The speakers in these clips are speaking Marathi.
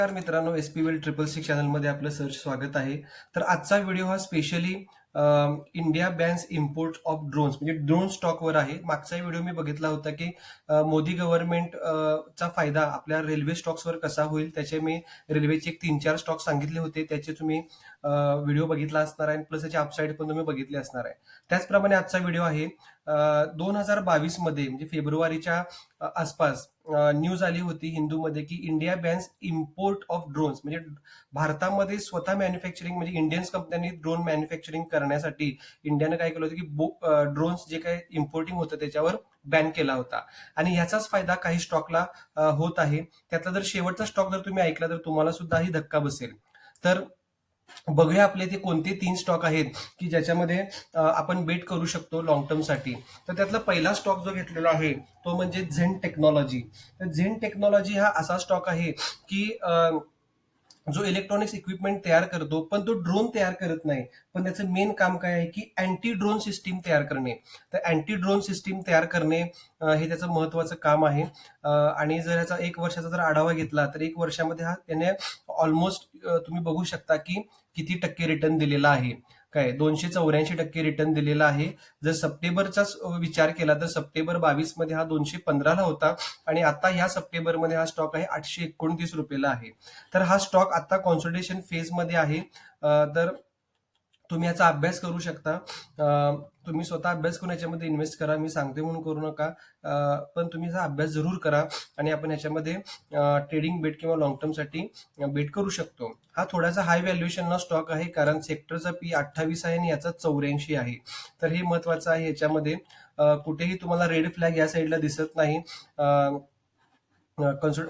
नमस्कार मित्रांनो, SPWell 666 चॅनलमध्ये आपलं सहर्ष स्वागत आहे. तर आजचा व्हिडिओ हा specially India Benz import of drones म्हणजे ड्रोन स्टॉकवर आहे. मागचा व्हिडिओ मी बघितला होता की मोदी गव्हर्नमेंट चा फायदा आपल्या रेल्वे स्टॉक्सवर कसा होईल, त्याचे मी रेल्वेचे एक 3-4 स्टॉक सांगितले होते. त्याचे तुम्ही व्हिडिओ बघितला असणार आहे, प्लस त्याचे अपसाईड पण तुम्ही बघितले असणार आहे. त्याचप्रमाणे आजचा व्हिडिओ आहे 2022 मध्ये म्हणजे फेब्रुवारीच्या आसपास न्यूज आली होती हिंदूमध्ये की India Benz import of drones म्हणजे भारतामध्ये स्वतः मॅन्युफॅक्चरिंग म्हणजे इंडियन्स कंपन्यांनी ड्रोन मॅन्युफॅक्चरिंग करण्यासाठी इंडियानं काय केलं होतं की ड्रोन्स जे काही इम्पोर्टिंग होतं त्याच्यावर बॅन केला होता आणि ह्याचाच फायदा काही स्टॉकला होत आहे. त्यातला जर शेवटचा स्टॉक जर तुम्ही ऐकला तर तुम्हाला सुद्धा ही धक्का बसेल. तर बघूया आपले ते कोणते 3 स्टॉक आहेत की ज्याच्यामध्ये आपण बेट करू शकतो लॉंग टर्म साठी. तर त्यातला पहिला स्टॉक जो घेतलेला आहे तो म्हणजे झेन टेक्नॉलॉजी. तर झेन टेक्नॉलॉजी हा असा स्टॉक आहे की जो इलेक्ट्रॉनिक्स इक्विपमेंट तयार करतो पण तो ड्रोन तयार करत नाही, पण त्याचं मेन काम काय आहे की अँटी ड्रोन सिस्टीम तयार करणे. तर अँटी ड्रोन सिस्टीम तयार करणे हे त्याचं महत्वाचं काम आहे. आणि जर याचा 1 वर्षाचा जर आढावा घेतला तर 1 वर्षामध्ये हा त्याने ऑलमोस्ट तुम्ही बघू शकता की किती टक्के रिटर्न दिलेला आहे. काय 284% रिटर्न दिलेला आहे. जर सप्टेंबरचाच विचार केला तर सप्टेंबर 22 मध्ये हा 215 ला होता आणि आता ह्या सप्टेंबरमध्ये हा स्टॉक आहे 829 रुपयाला आहे. तर हा स्टॉक आता कॉन्सोलिडेशन फेज मध्ये आहे. तर तुम्ही याचा अभ्यास करू शकता. तुम्ही स्वतः अभ्यास करून याच्यामध्ये इन्व्हेस्ट करा. मी सांगते म्हणून करू नका, पण तुम्ही याचा अभ्यास जरूर करा आणि आपण याच्यामध्ये ट्रेडिंग बेट किंवा लॉंग टर्म साठी बेट करू शकतो. हा थोडासा हाय व्हॅल्युएशनला स्टॉक आहे कारण सेक्टरचा पी 28 आहे आणि याचा 84 आहे. तर हे महत्वाचं आहे. याच्यामध्ये कुठेही तुम्हाला रेड फ्लॅग या साईडला दिसत नाही.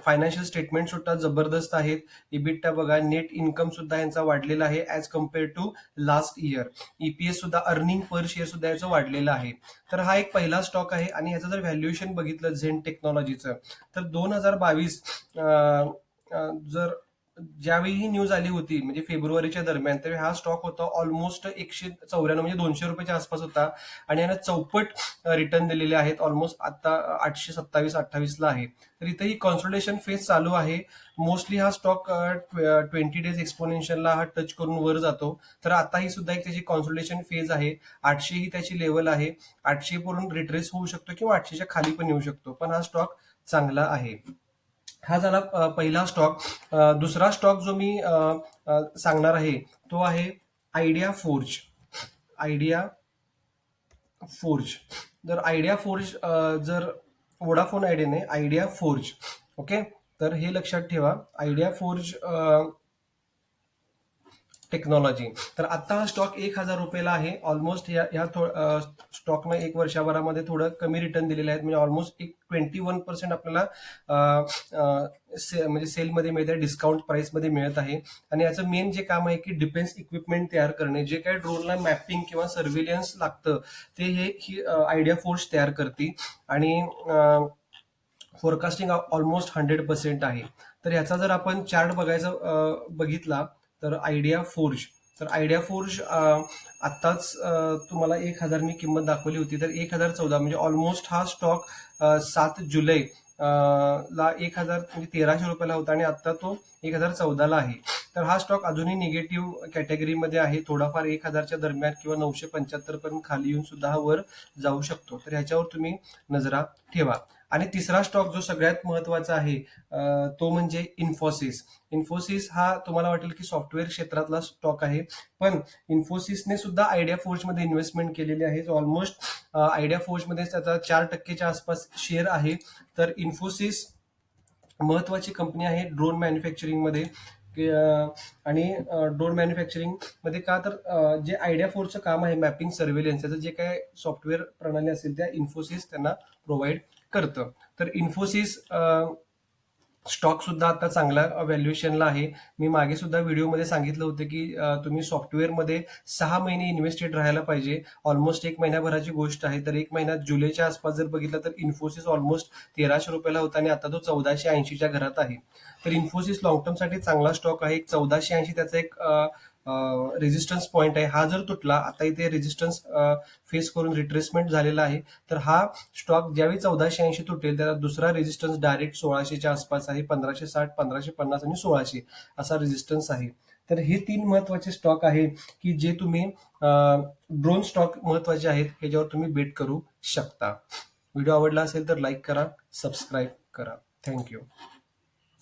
फायनान्शियल स्टेटमेंट सुद्धा जबरदस्त आहेत. इबिटा बघा, नेट इन्कम सुद्धा यांचा वाढलेला आहे as compare to last year. EPS सुद्धा, अर्निंग पर शेअर सुद्धा याचं वाढलेलं आहे. तर हा एक पहिला स्टॉक आहे आणि याचं जर व्हॅल्युएशन बघितलं झेन टेक्नॉलॉजीचं तर 2022 जर ज्यावेळी ही न्यूज आली होती म्हणजे फेब्रुवारीच्या दरम्यान, त्यावेळी हा स्टॉक होता ऑलमोस्ट 194 म्हणजे 200 रुपयाच्या आसपास होता आणि यानं चौपट रिटर्न दिलेले आहेत. ऑलमोस्ट आता 827-28 ला आहे. तर इथे ही कॉन्सोलिडेशन फेज चालू आहे. मोस्टली हा स्टॉक 20 डेज एक्सपोनेन्शियलला हा टच करून वर जातो. तर आता ही सुद्धा एक त्याची कॉन्सोलिडेशन फेज आहे. 800 ही त्याची लेवल आहे. 800 पर्यंत रिट्रेस होऊ शकतो किंवा 800च्या खाली पण येऊ शकतो, पण हा स्टॉक चांगला आहे. हा झाला पहिला स्टॉक. दुसरा स्टॉक जो मी सांगणार आहे तो आहे आयडिया फोर्ज. आयडिया फोर्ज जर आयडिया फोर्ज जर वोडाफोन आयडिया नाही, आयडिया फोर्ज. ओके, तर हे लक्षात ठेवा. Idea forge technology. तर आता हा स्टॉक 1000 रुपयाला आहे. ऑलमोस्ट या स्टॉकनं 1 वर्षभरामध्ये थोडं कमी रिटर्न दिलेले आहेत. म्हणजे ऑलमोस्ट एक 21% आपल्याला म्हणजे सेलमध्ये मिळत आहे, डिस्काउंट प्राइसमध्ये मिळत आहे. आणि याचं मेन जे काम आहे की डिफेन्स इक्विपमेंट तयार करणे. जे काही ड्रोनला मॅपिंग किंवा सर्व्हिलियन्स लागतं ते ही आयडिया फोर्स तयार करते आणि फोरकास्टिंग ऑलमोस्ट 100% आहे. तर याचा जर आपण चार्ट बघितला तर आयडिया फोर्ज, तर आयडिया फोर्ज आत्ताच तुम्हाला 1000 मी किंमत दाखवली होती, तर 1014 म्हणजे ऑलमोस्ट हा स्टॉक 7 जुलै ला 1000 म्हणजे 1300 रुपयाला होता आणि आता तो 1014 ला आहे. तर हा स्टॉक अजूनही निगेटिव्ह कॅटेगरीमध्ये आहे. थोडाफार 1000च्या दरम्यान किंवा 975 पर्यंत खाली येऊन सुद्धा हा वर जाऊ शकतो. तर ह्याच्यावर तुम्ही नजरा ठेवा. आणि तिसरा स्टॉक जो सगळ्यात महत्वाचा आहे तो म्हणजे इन्फोसिस. इन्फोसिस हा तुम्हाला वाटेल की सॉफ्टवेअर क्षेत्रातला स्टॉक आहे, पण इन्फोसिसने सुद्धा आयडिया फोर्ज मध्ये इन्व्हेस्टमेंट केलेली आहे. ऑलमोस्ट आयडिया फोर्ज मध्ये त्याचा 4%च्या आसपास शेअर आहे. तर इन्फोसिस महत्वाची कंपनी आहे ड्रोन मॅन्युफॅक्चरिंग मध्ये. आणि ड्रोन मॅन्युफॅक्चरिंग मध्ये का तर जे आयडिया फोर्सचं काम आहे मॅपिंग सर्व्हिलन्स, त्याचं जे काय सॉफ्टवेअर प्रणाली असेल त्या इन्फोसिस त्यांना प्रोव्हाइड करतं. तर इन्फोसिस स्टॉक सुद्धा आता चांगला व्हॅल्युएशनला आहे. मी मागे सुद्धा व्हिडिओमध्ये सांगितलं होतं की तुम्ही सॉफ्टवेअरमध्ये 6 महिने इन्व्हेस्टेड राहायला पाहिजे. ऑलमोस्ट 1 महिन्याभराची गोष्ट आहे. तर 1 महिन्यात जुलैच्या आसपास जर बघितलं तर इन्फोसिस ऑलमोस्ट 1300 रुपयाला होता आणि आता तो 1480च्या घरात आहे. तर इन्फोसिस लॉंग टर्म साठी चांगला स्टॉक आहे. 1480 त्याचा एक रेजिस्टन्स पॉईंट आहे हा जर तुटला, आता इथे रेजिस्टन्स फेस करून रिट्रेसमेंट झालेला आहे, तर हा स्टॉक ज्यावेळी 1480 तुटेल त्याला दुसरा रेजिस्टन्स डायरेक्ट 1600च्या आसपास आहे. 1560, 1550 आणि 1600 असा रेजिस्टन्स आहे. तर हे 3 महत्वाचे स्टॉक आहे की जे तुम्ही ड्रोन स्टॉक महत्वाचे आहेत, ह्याच्यावर तुम्ही बेट करू शकता. व्हिडिओ आवडला असेल तर लाईक करा, सबस्क्राईब करा. थँक्यू.